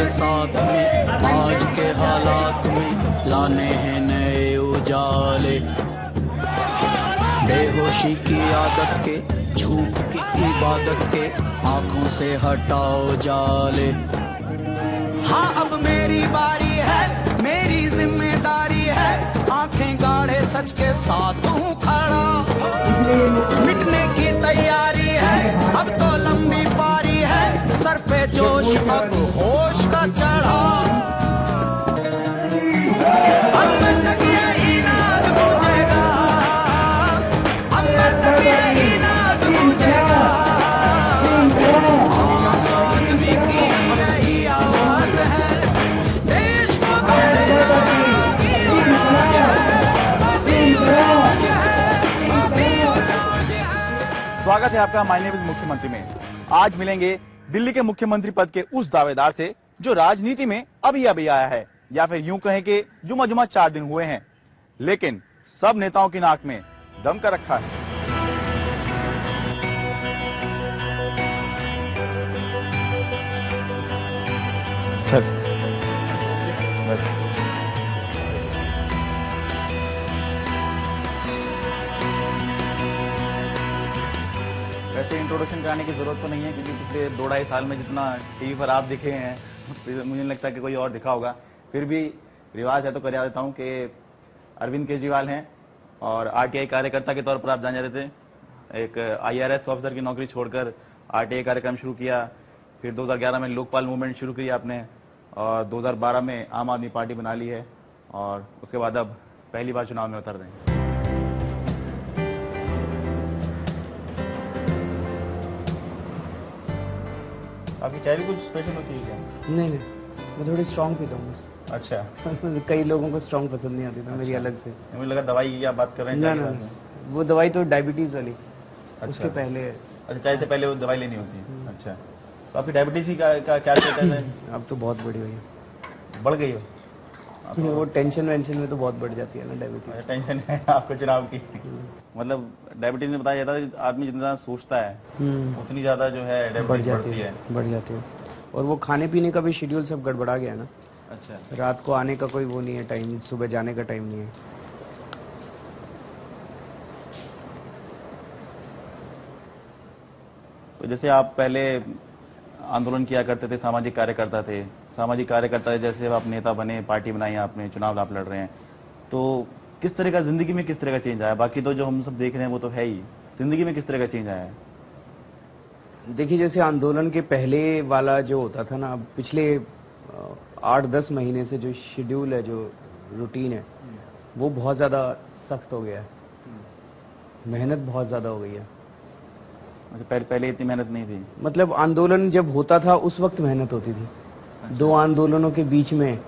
के साथ में, आज के हालात में लाने हैं नए उजाले। बेहोशी की आदत के, झूठ की इबादत के, आंखों से हटाओ जाले। हाँ अब मेरी बारी है, मेरी जिम्मेदारी है, आंखें गाढ़े सच के साथ हूँ खड़ा। मिटने की तैयारी है, अब तो लंबी पारी है, सर पे जोश अब होश का चढ़ा। अंदर तक यही नाद गूंजेगा, अंदर तक यही नाद गूंजेगा। आम आदमी की यही आवाज है, देश को बदलने की उम्मीद है, अभी उम्मीद है, अभी उम्मीद है। स्वागत है आपका माय नेम इज मुख्यमंत्री में। आज मिलेंगे दिल्ली के मुख्यमंत्री पद के उस दावेदार से जो राजनीति में अभी अभी आया है, या फिर यूं कहें कि जुमा जुमा 4 दिन हुए हैं, लेकिन सब नेताओं की नाक में दम कर रखा है। वैसे इंट्रोडक्शन कराने की जरूरत तो नहीं है, क्योंकि पिछले 2-2.5 साल में जितना टीवी पर आप दिखे हैं, मुझे नहीं लगता कि कोई और दिखा होगा। फिर भी रिवाज है तो कर देता हूँ कि अरविंद केजरीवाल हैं और आरटीआई कार्यकर्ता के तौर पर आप जाने जाते थे। एक IRS ऑफिसर की नौकरी छोड़कर आरटीआई कार्यक्रम शुरू किया, फिर 2011 में लोकपाल मूवमेंट शुरू की आपने, और 2012 में आम आदमी पार्टी बना ली है, और उसके बाद अब पहली बार चुनाव में उतर रहे हैं। आपकी चाय भी कुछ स्पेशल होती है क्या? नहीं, मैं थोड़ी स्ट्रॉन्ग पीता हूँ। अच्छा। कई लोगों को स्ट्रॉन्ग पसंद नहीं आती, तो मेरी अलग से। मुझे लगा दवाई की आप बात कर रहे हैं। ना, वो दवाई तो डायबिटीज वाली। अच्छा। उसके पहले। अच्छा, चाय से पहले वो दवाई लेनी होती है। अच्छा, तो आपकी डायबिटीज की क्या स्टेटस है? अब तो बहुत बढ़ी हुई है। बढ़ गई हो? वो टेंशन वेंशन में तो बहुत बढ़ जाती है ना डायबिटीज। टेंशन है आपको चुनाव की? मतलब डायबिटीज में बताया जाता है आदमी जितना ज्यादा सोचता है उतनी ज्यादा जो है डायबिटीज बढ़ जाती है। और वो खाने पीने का भी शेड्यूल सब गड़बड़ा गया है ना। अच्छा। रात को आने का कोई वो नहीं है टाइम, सुबह जाने का टाइम नहीं है। तो जैसे आप पहले आंदोलन किया करते थे, सामाजिक कार्यकर्ता थे, सामाजिक कार्यकर्ता जैसे आप नेता बने, पार्टी बनाई आपने, चुनाव आप लड़ रहे हैं, तो किस तरह का जिंदगी में किस तरह का चेंज आया? बाकी तो जो हम सब देख रहे हैं वो तो है ही, जिंदगी में किस तरह का चेंज आया है? देखिए, जैसे आंदोलन के पहले वाला जो होता था ना, पिछले 8-10 महीने से जो शेड्यूल है, जो रूटीन है, वो बहुत ज्यादा सख्त हो गया है। मेहनत बहुत ज्यादा हो गई है। पहले इतनी मेहनत नहीं थी? मतलब आंदोलन जब होता था उस वक्त मेहनत होती थी। अच्छा। 2 आंदोलनों के बीच में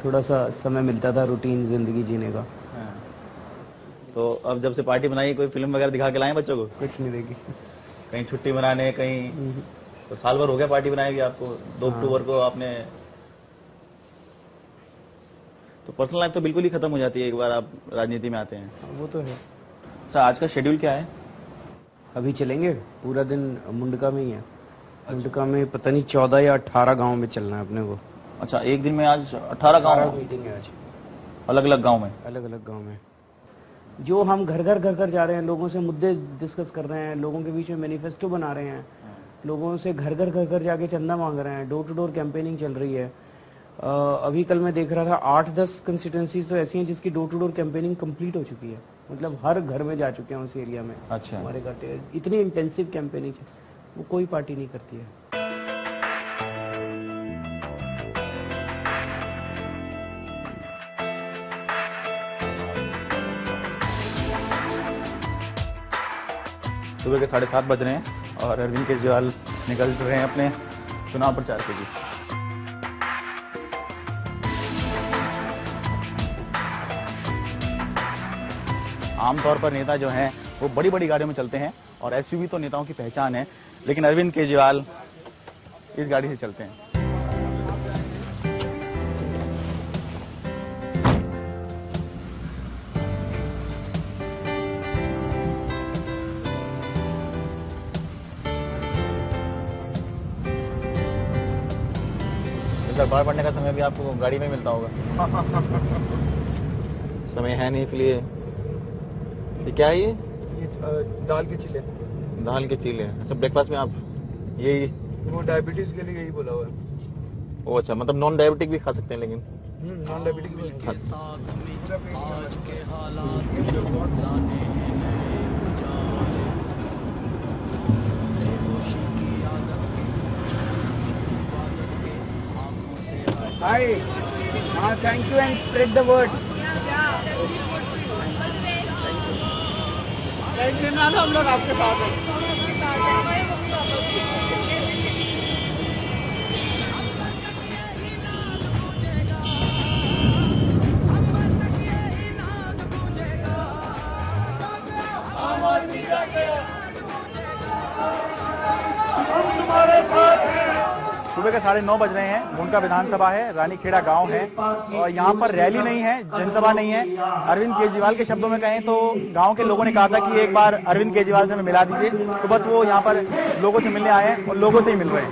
थोड़ा सा समय मिलता था रूटीन जिंदगी जीने का। तो अब जब से पार्टी बनाई, कोई फिल्म वगैरह दिखा के लाए बच्चों को? कुछ नहीं देखी। कहीं छुट्टी मनाने, कहीं? तो साल भर हो गया पार्टी बनाएगी आपको, 2 अक्टूबर को आपने। तो पर्सनल लाइफ तो बिल्कुल ही खत्म हो जाती है एक बार आप राजनीति में आते हैं। वो तो है। अच्छा, आज का शेड्यूल क्या है? अभी चलेंगे पूरा दिन मुंडका में ही है। मुंडका में पता नहीं 14 या 18 गांव में चलना है अपने को। अच्छा, एक दिन में आज 18 गांव मीटिंग है आज, अलग अलग गांव में? अलग अलग गांव में। जो हम घर घर जा रहे हैं, लोगों से मुद्दे डिस्कस कर रहे हैं, लोगों के बीच में मैनिफेस्टो बना रहे हैं, लोगों से घर घर जाके चंदा मांग रहे हैं, डोर टू डोर कैंपेनिंग चल रही है। अभी कल मैं देख रहा था 8-10 कंस्टिट्यूंसीज तो ऐसी हैं जिसकी door to door campaigning complete हो चुकी है। मतलब हर घर में जा चुके हैं उस एरिया में। अच्छा। हमारे घाटे इतनी इंटेंसिव कैंपेनिंग वो कोई पार्टी नहीं करती है। सुबह के 7:30 बज रहे हैं और अरविंद केजरीवाल निकल रहे हैं अपने चुनाव प्रचार के लिए। आमतौर पर नेता जो हैं वो बड़ी बड़ी गाड़ियों में चलते हैं और एसयूवी तो नेताओं की पहचान है, लेकिन अरविंद केजरीवाल इस गाड़ी से चलते हैं। तो अखबार पढ़ने का समय भी आपको गाड़ी में मिलता होगा। समय है नहीं, इसलिए ये क्या है? ये दाल के चिल्ले। दाल के चीले। अच्छा, ब्रेकफास्ट में आप यही? वो डायबिटीज के लिए यही बोला हुआ है। ओ अच्छा, मतलब नॉन डायबिटिक भी खा सकते हैं लेकिन? नॉन डायबिटिक भी आज के हालात लाने Hi. Thank you and spread the word. हम लोग आपके साथ हैं। सुबह के 9:30 बज रहे हैं। मुंडका विधानसभा है, रानीखेड़ा गांव है और यहाँ पर रैली नहीं है, जनसभा नहीं है। अरविंद केजरीवाल के शब्दों में कहें तो गांव के लोगों ने कहा था कि एक बार अरविंद केजरीवाल से हमें मिला दीजिए, तो बस वो यहाँ पर लोगों से मिलने आए हैं और लोगों से ही मिल रहे हैं।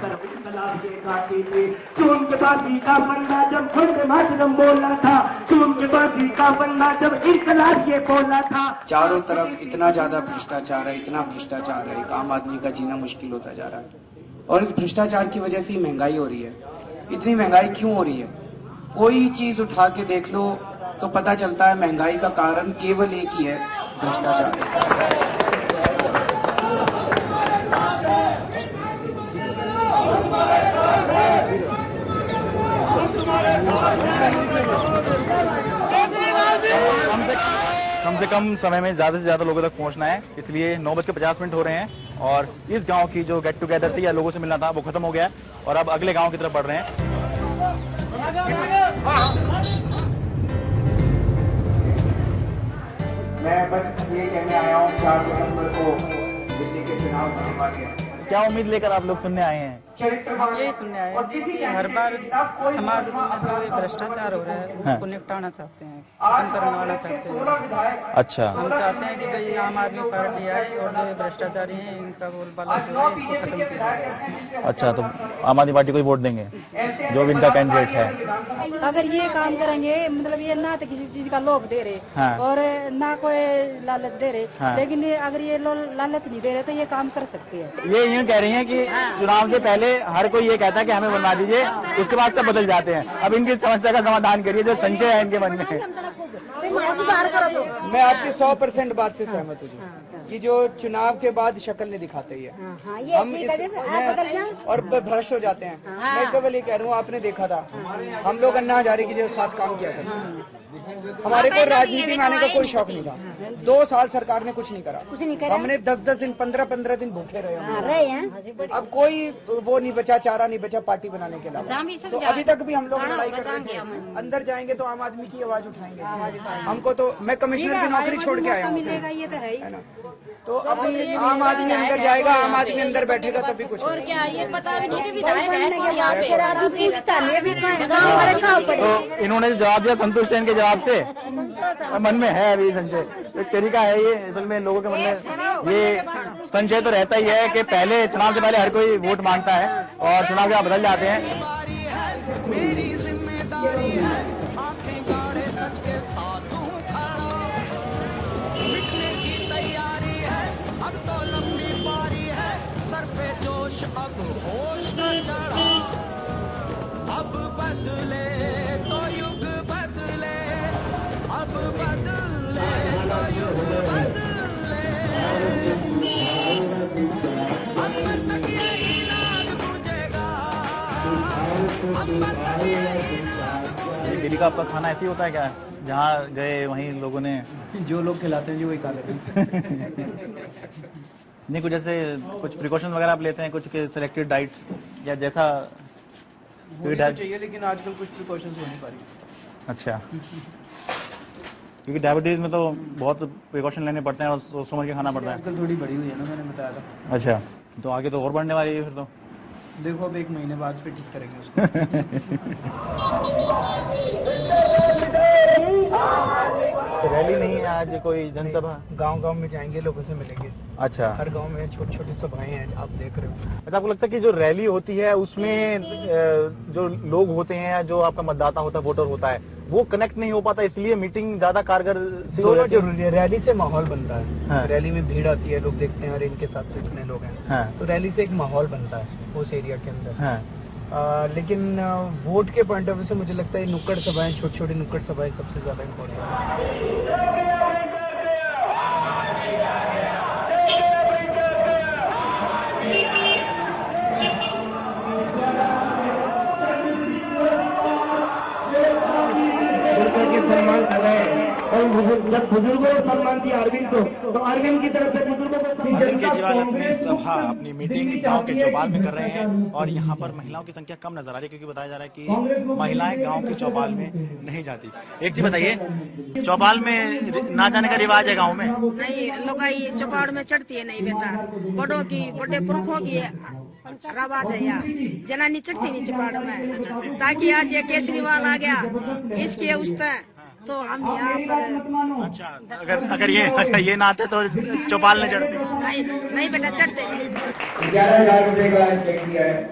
का बंदा जब वंदे मातरम बोला था, का बंदा जब इनकलाब ये बोला था। चारों तरफ इतना ज्यादा भ्रष्टाचार है, इतना भ्रष्टाचार है, एक आम आदमी का जीना मुश्किल होता जा रहा है। और इस भ्रष्टाचार की वजह से ही महंगाई हो रही है। इतनी महंगाई क्यों हो रही है? कोई चीज उठा के देख लो तो पता चलता है महंगाई का कारण केवल एक ही है, भ्रष्टाचार। कम से कम समय में ज्यादा से ज्यादा लोगों तक पहुंचना है, इसलिए 9:50 हो रहे हैं और इस गांव की जो गेट टुगेदर थी या लोगों से मिलना था वो खत्म हो गया और अब अगले गांव की तरफ बढ़ रहे हैं। मैं बस ये कहने आया हूँ 4 दिसंबर को दिल्ली के चुनाव होने वाले हैं। क्या उम्मीद लेकर आप लोग सुनने आए हैं? हम यही सुनने आए हैं कि हर बार समाज में जो ये भ्रष्टाचार हो रहा है उसको निपटाना चाहते हैं, खत्म करवाना चाहते हैं। अच्छा, हम चाहते हैं कि भाई आम आदमी पार्टी आए और जो ये भ्रष्टाचारी हैं इनका बोलबाला जो है इसको खत्म किया जाए। अच्छा, तो आम आदमी पार्टी को ही वोट देंगे जो भी इनका कैंडिडेट है? अगर ये काम करेंगे, मतलब ये ना तो किसी चीज का लोभ दे रहे हाँ। और ना कोई लालच दे रहे हाँ। लेकिन ये अगर ये लालच नहीं दे रहे तो ये काम कर सकते हैं। ये यूँ कह रही हैं कि चुनाव से पहले हर कोई ये कहता है कि हमें बनवा दीजिए, उसके बाद सब बदल जाते हैं। अब इनकी समस्या का समाधान करिए जो संशय है इनके मन में। मैं आपकी 100% बात से सहमत हूँ कि जो चुनाव के बाद शक्ल नहीं दिखाते ही है, हम और भ्रष्ट हो जाते हैं। मैं केवल ये कह रहा हूँ, आपने देखा था हम लोग अन्ना हजारे की जो साथ काम किया था, हमारे को राजनीति में आने का कोई शौक नहीं था। 2 साल सरकार ने कुछ नहीं करा, हमने 10-10 दिन 15-15 दिन भूखे रहे। अब कोई वो नहीं बचा, चारा नहीं बचा पार्टी बनाने के अलावा। तो अभी तक भी हम लोग लड़ाई कर रहे थे। अंदर जाएंगे तो आम आदमी की आवाज उठाएंगे। हमको तो, मैं कमिश्नर की नौकरी छोड़ के आया हूँ, है ना। तो अभी आम आदमी अंदर जाएगा, आम आदमी अंदर बैठेगा तभी कुछ। और क्या ये पता भी नहीं कि विधायक है तो इन्होंने जवाब दिया, संतुष्ट है इनके जवाब से? मन में है अभी संशय, एक तरीका है ये। असल में लोगों के मन में ये संशय तो रहता ही है कि पहले चुनाव से पहले हर कोई वोट मांगता है और चुनाव के बाद बदल जाते हैं। मेरी जिम्मेदारी है, आंखें गाड़े सच के साथ हूं खड़ा, मिटने की तैयारी है, अब तो लंबी पारी है, सर पे जोश अब होश न चढ़ा, अब बदले तो युग बदले, अब बदले तो युग बदले, अब तक यही नाद गूंजेगा, ये दिल्ली का आपका खाना ऐसे ही होता है क्या? जहाँ गए वहीं लोगों ने जो लोग खिलाते हैं जो वही खा लेते हैं। नहीं, कुछ जैसे कुछ प्रिकॉशन वगैरह आप लेते हैं, कुछ सिलेक्टेड डाइट या जैसा होनी तो चाहिए, लेकिन आजकल कुछ प्रिकॉशंस हो नहीं पा रही। अच्छा, क्योंकि डायबिटीज में तो बहुत प्रिकॉशन लेने पड़ते हैं और सोच समझ के खाना पड़ता है। आजकल थोड़ी बड़ी हुई है ना, मैंने बताया था। अच्छा, तो आगे तो और बढ़ने वाली है फिर तो। देखो अब 1 महीने बाद फिर ठीक करेंगे उसको। रैली नहीं है आज, कोई जनसभा? गांव-गांव में जाएंगे, लोगों से मिलेंगे। अच्छा, हर गांव में छोटी-छोटी सभाएं हैं, आप देख रहे हो। अच्छा, आपको लगता है कि जो रैली होती है उसमें जो लोग होते हैं, जो आपका मतदाता होता है, वोटर होता है, वो कनेक्ट नहीं हो पाता, इसलिए मीटिंग ज्यादा कारगर दोनों जरूरी है। रैली से माहौल बनता है। हाँ। रैली में भीड़ आती है, लोग देखते हैं और इनके साथ तो इतने लोग हैं। हाँ। तो रैली से एक माहौल बनता है उस एरिया के अंदर। हाँ। लेकिन वोट के पॉइंट ऑफ व्यू से मुझे लगता है नुक्कड़ सभाएं, छोटी छोटी नुक्कड़ सभाएं सबसे ज्यादा इम्पोर्टेंट है। सम्मान कर रहे हैं और जब बुजुर्गों को सम्मान दिया अरविंद को, तो अरविंद की तरफ से बुजुर्गों को अरविंद केजरीवाल अपनी सभा, अपनी मीटिंग गांव के चौपाल में कर रहे हैं और यहाँ पर महिलाओं की संख्या कम नजर आ रही है, क्योंकि बताया जा रहा है कि महिलाएं गांव के चौपाल में नहीं जाती। एक चीज बताइए, चौपाल में ना जाने का रिवाज है गाँव में? नहीं, लुगाई चौपाल में चढ़ती है नहीं बेटा, बड़ों की, बड़े पुरखों की रवाज है यार, जनानी चढ़ती नहीं चौपाल में, ताकि आज ये केजरीवाल आ गया इसके उस तो हम यहाँ पर। अच्छा, अगर ये ना आते तो चौपाल नहीं चढ़ती? नहीं बेटा, चढ़ते नहीं। 11,000 रुपए का चेक दिया है।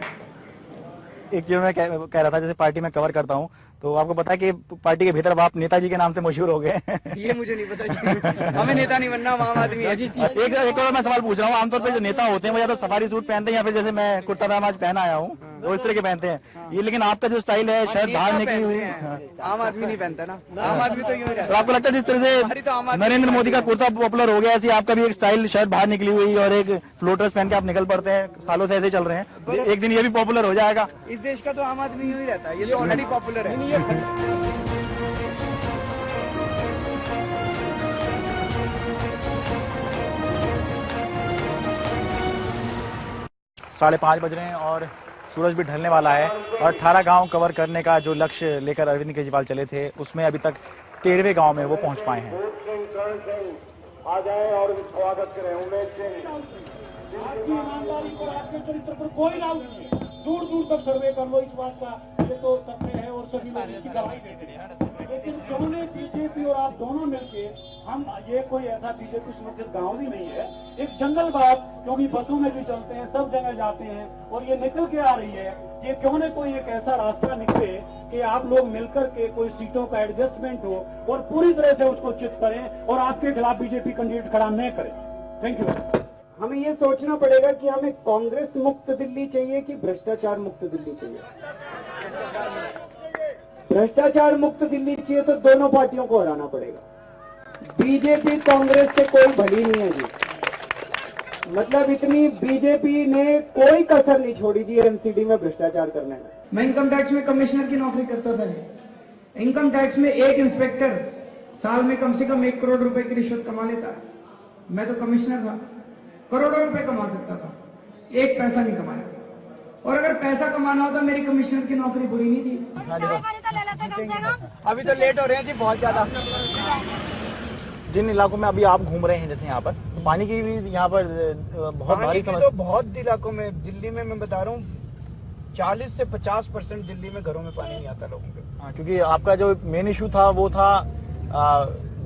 एक चीज मैं कह रहा था, जैसे पार्टी में कवर करता हूँ, तो आपको पता है कि पार्टी के भीतर आप नेताजी के नाम से मशहूर हो गए। ये मुझे नहीं पता जी, हमें नेता नहीं बनना, हम आम आदमी है। एक और मैं सवाल पूछ रहा हूँ, आमतौर पे जो नेता होते हैं वो या तो सफारी सूट पहनते हैं या फिर जैसे मैं कुर्ता पजामा आज पहना आया हूँ, वो इस तरह के पहनते हैं। ये लेकिन आपका जो स्टाइल है शायद बाहर निकली हुई है, आम आदमी नहीं पहनता ना, आम आदमी तो यूँ। तो आपको लगता है जिस तरह से नरेंद्र मोदी का कुर्ता पॉपुलर हो गया, ऐसे आपका भी एक स्टाइल शायद बाहर निकली हुई और एक फ्लोटर्स पहन के आप निकल पड़ते हैं, सालों से ऐसे चल रहे हैं, एक दिन ये भी पॉपुलर हो जाएगा? इस देश का तो आम आदमी यूँ ही रहता है, ये तो ऑलरेडी पॉपुलर है। 5:30 बज रहे हैं और सूरज भी ढलने वाला है और 18 गांव कवर करने का जो लक्ष्य लेकर अरविंद केजरीवाल चले थे, उसमें अभी तक 13वें गांव में वो पहुंच पाए हैं। आ जाए और स्वागत करें उमेश सिंह। आपकी ईमानदारी पर, आपके चरित्र पर कोई डाउट नहीं, दूर दूर तक सर्वे कर लो इस बात का, ये तो सत्य है और सभी लोग इसकी गवाही देते हैं। लेकिन दोनों बीजेपी और आप दोनों मिलके, हम ये कोई ऐसा बीजेपी समर्थित गांव भी नहीं है, एक जंगल बात, क्योंकि बसों में भी चलते हैं, सब जगह जाते हैं और ये निकल के आ रही है, ये क्यों न कोई एक ऐसा रास्ता निकले कि आप लोग मिलकर के कोई सीटों का एडजस्टमेंट हो और पूरी तरह से उसको चित करें और आपके खिलाफ बीजेपी कैंडिडेट खड़ा न करें। Thank you. हमें ये सोचना पड़ेगा कि हमें कांग्रेस मुक्त दिल्ली चाहिए कि भ्रष्टाचार मुक्त दिल्ली चाहिए। भ्रष्टाचार मुक्त दिल्ली चाहिए तो दोनों पार्टियों को हराना पड़ेगा। बीजेपी कांग्रेस से कोई भली नहीं है जी, मतलब इतनी बीजेपी ने कोई कसर नहीं छोड़ी जी एमसीडी में भ्रष्टाचार करने में। मैं इनकम टैक्स में कमिश्नर की नौकरी करता था। इनकम टैक्स में एक इंस्पेक्टर साल में कम से कम 1 करोड़ रुपए की रिश्वत कमा लेता। मैं तो कमिश्नर था, करोड़ों रुपए कमा सकता था, एक पैसा नहीं कमाया। और अगर पैसा कमाना होता मेरी कमिश्नर की नौकरी बुरी नहीं थी। अभी तो लेट हो रहे हैं जी बहुत ज्यादा। जिन इलाकों में अभी आप घूम रहे हैं, जैसे यहाँ पर तो पानी की भी यहाँ पर बहुत भारी समस्या। तो बहुत इलाकों में, दिल्ली में मैं बता रहा हूँ 40 से 50% दिल्ली में घरों में पानी नहीं आता लोगों के। हाँ, क्योंकि आपका जो मेन इशू था वो था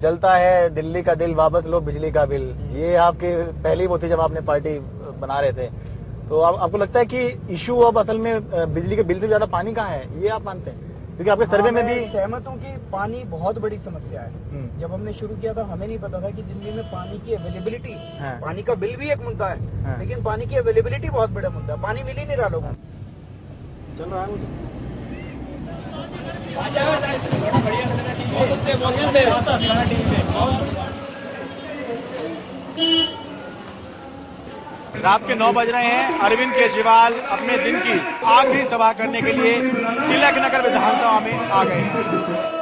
जलता है दिल्ली का दिल, वापस लो बिजली का बिल। ये आपके पहली वो थी जब आपने पार्टी बना रहे थे। तो आपको लगता है कि इशू अब असल में बिजली के बिल से ज्यादा पानी का है, ये आप मानते हैं? क्योंकि आपके सर्वे में भी सहमत हूँ कि पानी बहुत बड़ी समस्या है। जब हमने शुरू किया था हमें नहीं पता था कि दिल्ली में पानी की अवेलेबिलिटी, पानी का बिल भी एक मुद्दा है, लेकिन पानी की अवेलेबिलिटी बहुत बड़ा मुद्दा है। पानी मिल ही नहीं रहा लोगों को। चल रहा है रात के 9 बज रहे हैं। अरविंद केजरीवाल अपने दिन की आखिरी सभा करने के लिए तिलक नगर विधानसभा में आ गए हैं।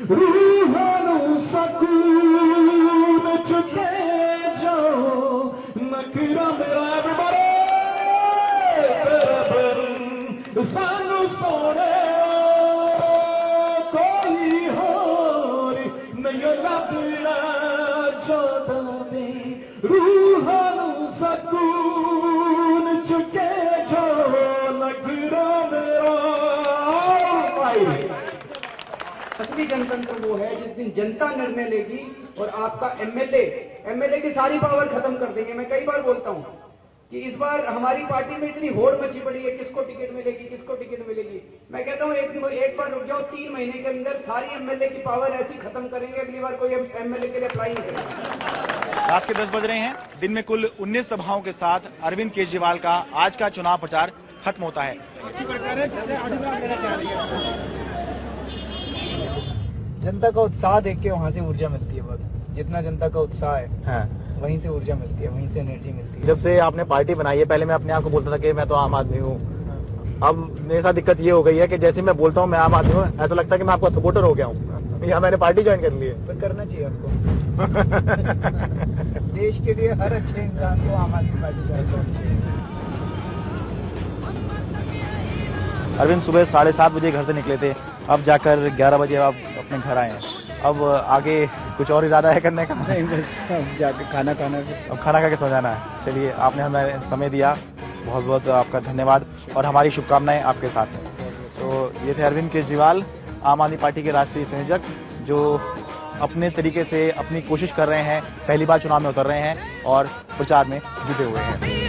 रूहानू सकून चुके जाओ नखरा मेरा बड़े सानू सोने कोई होर नहीं लगना चाहता मैं रूहानू सकून चुके जाओ नखरा मेरा। असली गणतंत्र वो है जिस दिन जनता निर्णय लेगी और आपका एमएलए की सारी पावर खत्म कर देंगे। मैं कई बार बोलता हूं कि इस बार हमारी पार्टी में इतनी होड़ मची पड़ी है, किसको टिकट मिलेगी किसको टिकट मिलेगी। मैं कहता हूं एक बार रुक जाओ, 3 महीने के अंदर सारी एमएलए की पावर ऐसी खत्म करेंगे, अगली बार कोई एमएलए के लिए अप्लाई नहीं करेगा। रात के 10 बज रहे हैं। दिन में कुल 19 सभाओं के साथ अरविंद केजरीवाल का आज का चुनाव प्रचार खत्म होता है। जनता का उत्साह देख के वहाँ से ऊर्जा मिलती है। बहुत जितना जनता का उत्साह है, हाँ, वहीं से ऊर्जा मिलती है, वहीं से एनर्जी मिलती है। जब से आपने पार्टी बनाई है, पहले मैं अपने आप को बोलता था कि मैं तो आम आदमी हूँ। अब मेरे साथ दिक्कत ये हो गई है कि जैसे मैं बोलता हूँ मैं आम आदमी हूँ, ऐसा लगता है कि मैं आपका सपोर्टर हो गया हूँ। यहाँ मैंने पार्टी ज्वाइन कर ली है। पर करना चाहिए आपको। देश के लिए हर अच्छे इंसान को आम आदमी पार्टी ज्वाइन करनी चाहिए। अरविंद सुबह 7:30 बजे घर से निकले थे, अब जाकर 11 बजे आप अपने घर आए हैं। अब आगे कुछ और इरादा है करने का? नहीं, बस अब जाके खाना खाना है। अब खाना खा के सो जाना है। चलिए, आपने हमें समय दिया, बहुत बहुत आपका धन्यवाद और हमारी शुभकामनाएं आपके साथ हैं। तो ये थे अरविंद केजरीवाल, आम आदमी पार्टी के राष्ट्रीय संयोजक, जो अपने तरीके से अपनी कोशिश कर रहे हैं, पहली बार चुनाव में उतर रहे हैं और प्रचार में जुटे हुए हैं।